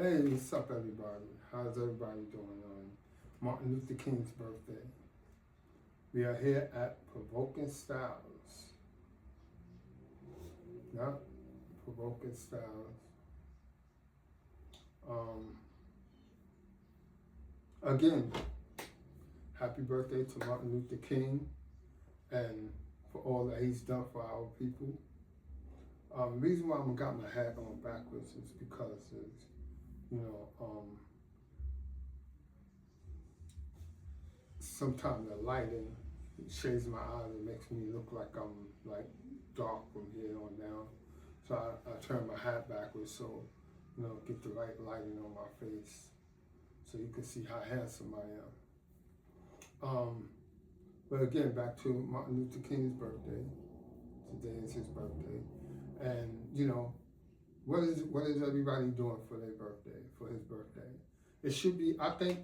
Hey, what's up, everybody? How's everybody doing on Martin Luther King's birthday? We are here at Provoking Stylez. Yeah, Provoking Stylez. Um, again, happy birthday to Martin Luther King and for all that he's done for our people. The reason why I got my hat on backwards is because it's, you know, sometimes the lighting shades my eyes and makes me look like I'm like dark from here on down. So I turn my hat backwards so get the right lighting on my face so you can see how handsome I am. But again, back to Martin Luther King's birthday. Today is his birthday, and what is everybody doing for their birthday? For his birthday, it should be. I think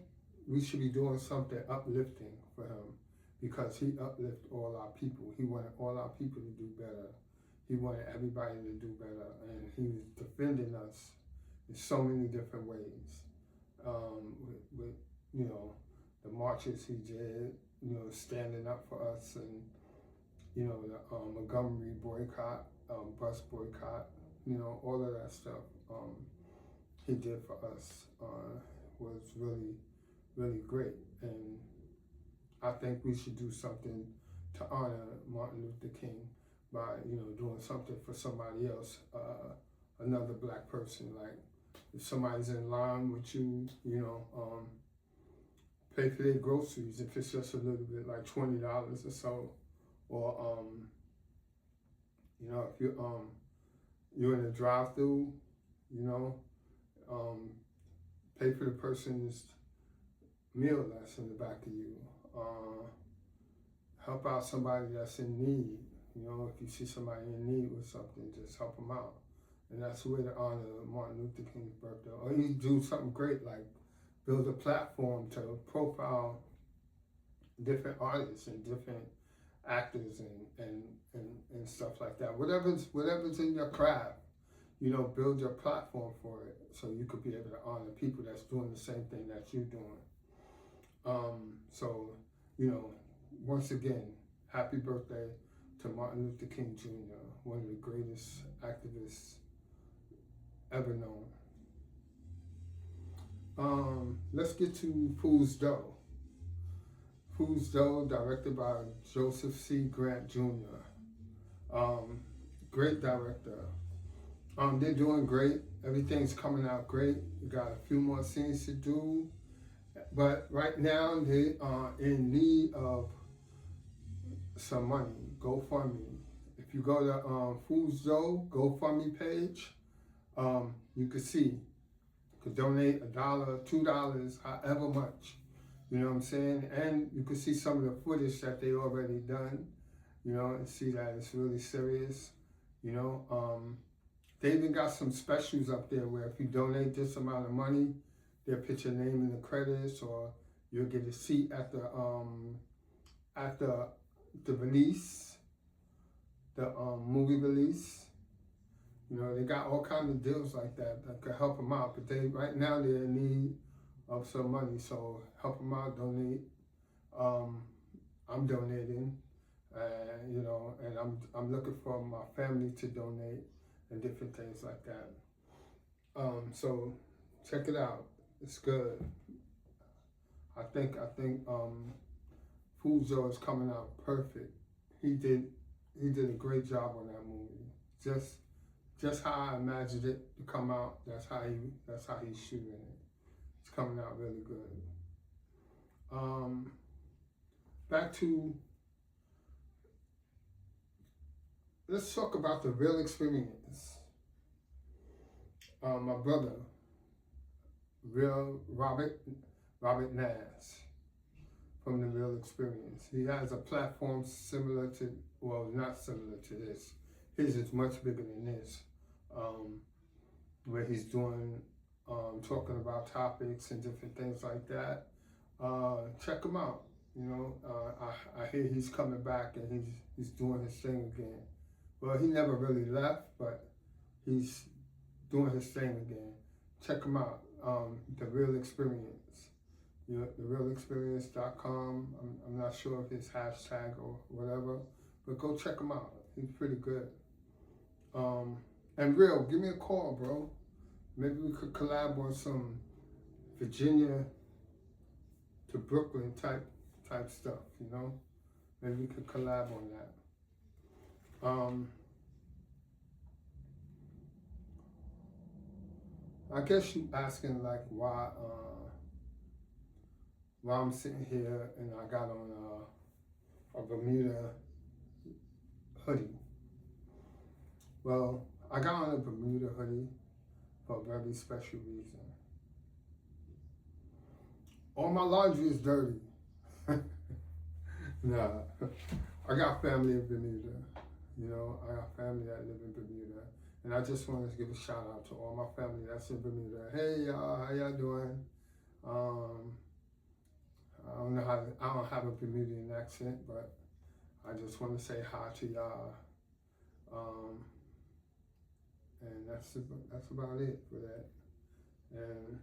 we should be doing something uplifting for him because he uplifted all our people. He wanted all our people to do better. He wanted everybody to do better, and he was defending us in so many different ways. With the marches he did, standing up for us, and the Montgomery boycott, bus boycott, all of that stuff he did for us was really, really great. And I think we should do something to honor Martin Luther King by, doing something for somebody else, another black person. Like if somebody's in line with you, pay for their groceries if it's just a little bit, like $20 or so, or if you're in a drive-through, pay for the person's meal that's in the back of you. Help out somebody that's in need. If you see somebody in need with something, just help them out. And that's the way to honor Martin Luther King's birthday. Or you do something great like build a platform to profile different artists and different actors and stuff like that. Whatever's in your craft, build your platform for it so you could be able to honor people that's doing the same thing that you're doing. So, once again, happy birthday to Martin Luther King Jr., one of the greatest activists ever known. Let's get to Fool's Dough. Fool's Dough, directed by Joseph C. Grant Jr. Great director. They're doing great. Everything's coming out great. We got a few more scenes to do. But right now, they are in need of some money. GoFundMe. If you go to Fool's Dough GoFundMe page, you can see. You could donate $1, $2, however much. You know what I'm saying? And you can see some of the footage that they already done, and see that it's really serious. They even got some specials up there where if you donate this amount of money, they'll put your name in the credits, or you'll get a seat at the release, the movie release. They got all kinds of deals like that could help them out. But right now they're in need of some money, so help them out, donate. I'm donating, and I'm looking for my family to donate and different things like that. So check it out. It's good. I think Fool's Dough is coming out perfect. He did a great job on that movie. Just how I imagined it to come out. That's how he's shooting it. It's coming out really good. Back to, let's talk about the real experience. My brother, Robert Nance, from the Real Experience. He has a platform similar to, well, not similar to this. His is much bigger than this, where he's doing, talking about topics and different things like that. Check him out. I hear he's coming back and he's doing his thing again. Well, he never really left, but he's doing his thing again. check them out. The Real Experience. TheRealExperience.com. I'm not sure if it's hashtag or whatever, but go check him out. He's pretty good. And Real, give me a call, bro. Maybe we could collab on some Virginia to Brooklyn type stuff, you know? Maybe we could collab on that. I guess you asking like why I'm sitting here and I got on a Bermuda hoodie. Well, I got on a Bermuda hoodie for a very special reason. All my laundry is dirty. Nah, I got family in Bermuda. You know, I got family that live in Bermuda. And I just wanted to give a shout out to all my family that's in Bermuda. Hey y'all, how y'all doing? I don't have a Bermudian accent, but I just want to say hi to y'all. And that's about it for that. And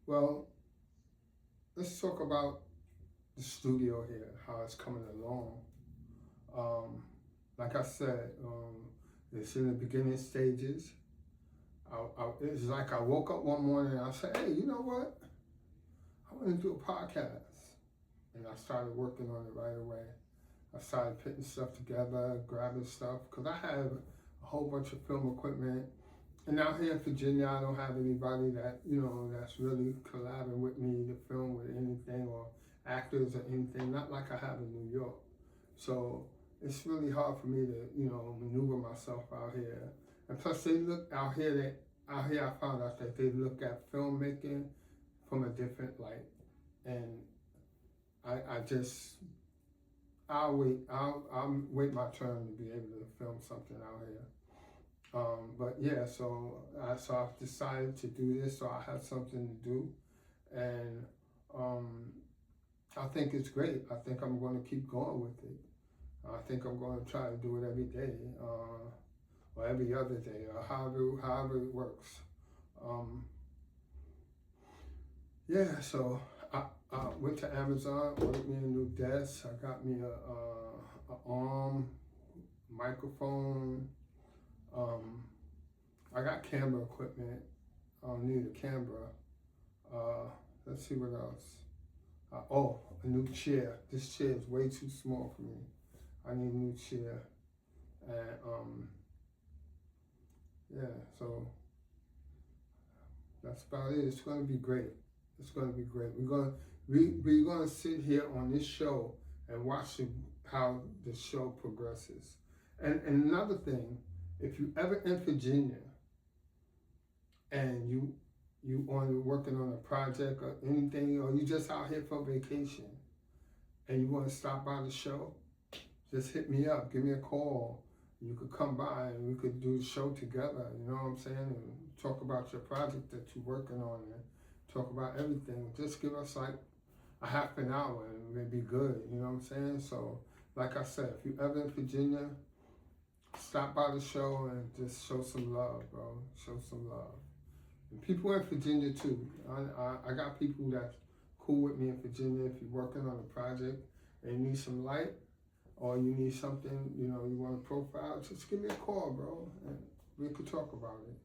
well, let's talk about the studio here, how it's coming along. Like I said, it's in the beginning stages. It's like I woke up one morning and I said, hey, you know what? I want to do a podcast. And I started working on it right away. I started putting stuff together, grabbing stuff, because I have a whole bunch of film equipment. And out here in Virginia, I don't have anybody that, you know, that's really collabing with me to film with anything or actors or anything, not like I have in New York. So it's really hard for me to, you know, maneuver myself out here. And plus they look out here, I found out that they look at filmmaking from a different light. And I'll wait my turn to be able to film something out here. But yeah, so I've decided to do this, so I have something to do, and I think it's great. I think I'm going to keep going with it. I think I'm going to try to do it every day, or every other day, or however it works. Yeah, so I went to Amazon, ordered me a new desk. I got me a arm, microphone. I got camera equipment. I don't need a camera. Let's see what else. A new chair. This chair is way too small for me. I need a new chair. And yeah, so that's about it. It's going to be great. It's going to be great. We're going to sit here on this show and watch how the show progresses. And another thing, if you ever in Virginia and you working on a project or anything, or you just out here for vacation and you want to stop by the show, just hit me up, give me a call. You could come by and we could do the show together, you know what I'm saying? And talk about your project that you're working on and talk about everything. Just give us like a half an hour and it'd be good, you know what I'm saying? So, like I said, if you ever in Virginia, stop by the show and just show some love, bro. Show some love. And people in Virginia too. I got people that's cool with me in Virginia. If you're working on a project and you need some light or you need something, you know, you want a profile, just give me a call, bro, and we could talk about it,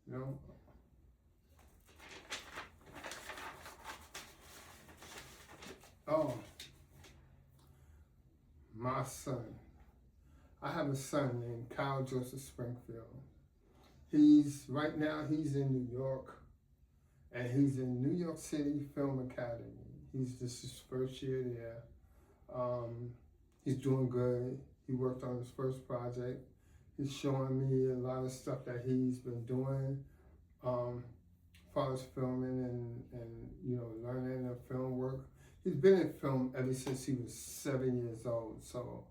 you know. Oh, my son. I have a son named Kyle Joseph Springfield. Right now he's in New York, and he's in New York City Film Academy. This is his first year there. He's doing good. He worked on his first project. He's showing me a lot of stuff that he's been doing, as far as filming and you know, learning the film work. He's been in film ever since he was 7 years old. So,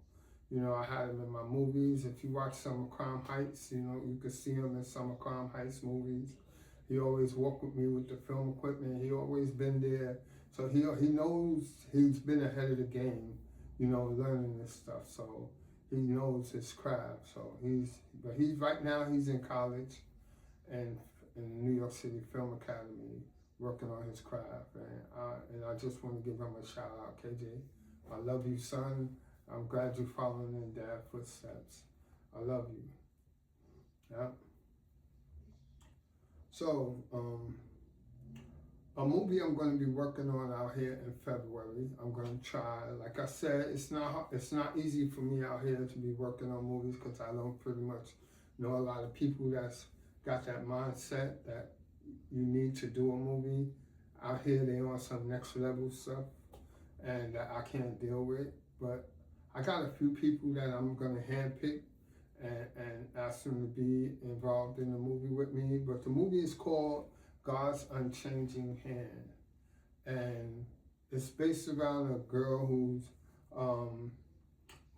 you know, I had him in my movies. If you watch Summer Crime Heights, you know, you could see him in Summer Crime Heights movies. He always walked with me with the film equipment. He always been there. So he knows, he's been ahead of the game, you know, learning this stuff. So he knows his craft. So he's right now he's in college and in the New York City Film Academy working on his craft. And I just want to give him a shout out, KJ. I love you, son. I'm glad you're following in Dad's footsteps. I love you. Yeah. So, a movie I'm going to be working on out here in February. I'm going to try. Like I said, it's not easy for me out here to be working on movies because I don't pretty much know a lot of people that's got that mindset that you need to do a movie. Out here, they on some next level stuff, and that I can't deal with. But I got a few people that I'm going to handpick and ask them to be involved in the movie with me. But the movie is called God's Unchanging Hand, and it's based around a girl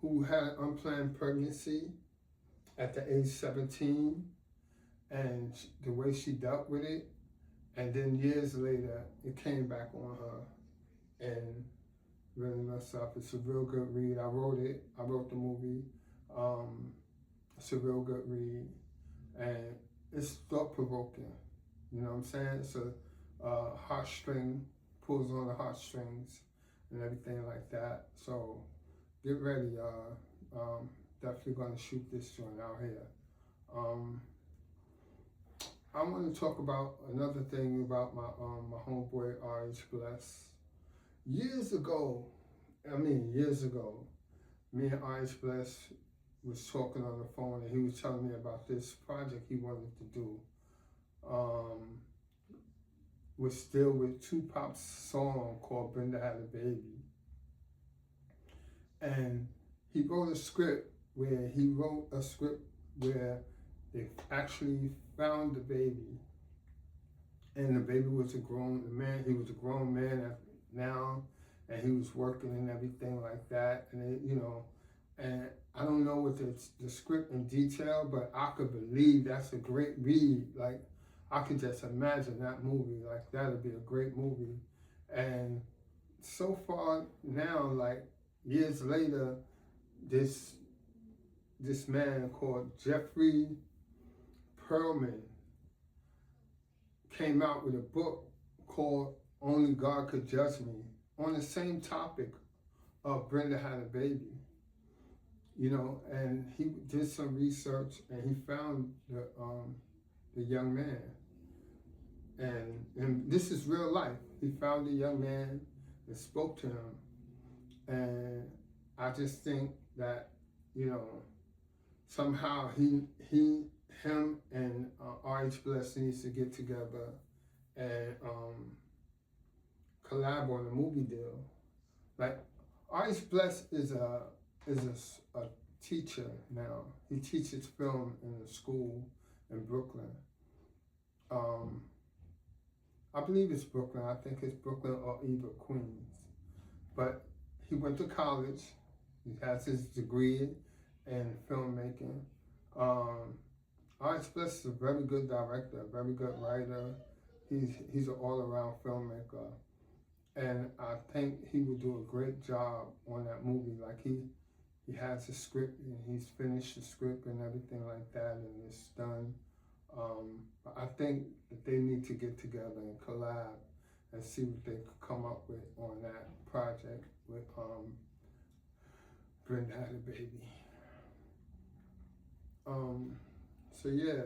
who had an unplanned pregnancy at the age 17, and the way she dealt with it, and then years later it came back on her and really messed up. It's a real good read. I wrote it. I wrote the movie. It's a real good read, and it's thought-provoking. You know what I'm saying? It's a heartstring, pulls on the heartstrings and everything like that. So get ready. Definitely going to shoot this joint out here. I want to talk about another thing about my homeboy RH Bless. Years ago, me and RH Bless was talking on the phone, and he was telling me about this project he wanted to do. Was still with Tupac's song called Brenda Had a Baby. And he wrote a script where they actually found the baby. And the baby was a grown man. He was a grown man now, and he was working and everything like that. And and I don't know what the script in detail, but I could believe that's a great read. Like, I could just imagine that movie. Like, that'd be a great movie. And so far now, like years later, this man called Jeffrey Perlman came out with a book called Only God Could Judge Me on the same topic of Brenda Had a Baby. And he did some research and he found the young man. And this is real life. He found the young man and spoke to him. And I just think that, somehow him and RH Bless needs to get together and collab on a movie deal. Like, RH Bless is a teacher now. He teaches film in a school in Brooklyn. I believe it's Brooklyn. I think it's Brooklyn or either Queens. But he went to college. He has his degree in filmmaking. RH Bless is a very good director, a very good writer. He's an all-around filmmaker. And I think he would do a great job on that movie. Like, he has a script and he's finished the script and everything like that, and it's done. But I think that they need to get together and collab and see what they could come up with on that project with Brenda Had a Baby. So yeah.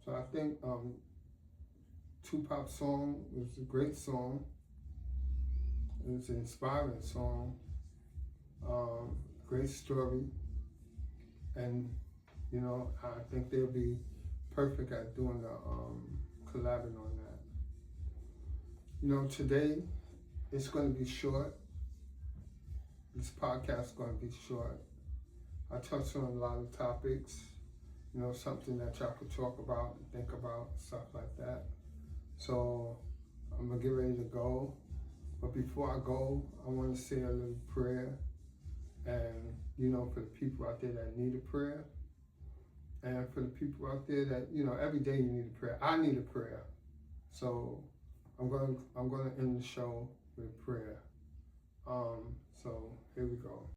So I think Tupac's song was a great song. It was an inspiring song. Great story. And I think they'll be perfect at doing the collabing on that. Today it's going to be short. This podcast is going to be short. I touched on a lot of topics, something that y'all could talk about and think about, stuff like that. So I'm going to get ready to go. But before I go, I want to say a little prayer. And, for the people out there that need a prayer. And for the people out there that, every day you need a prayer. I need a prayer. So I'm gonna end the show with a prayer. So here we go.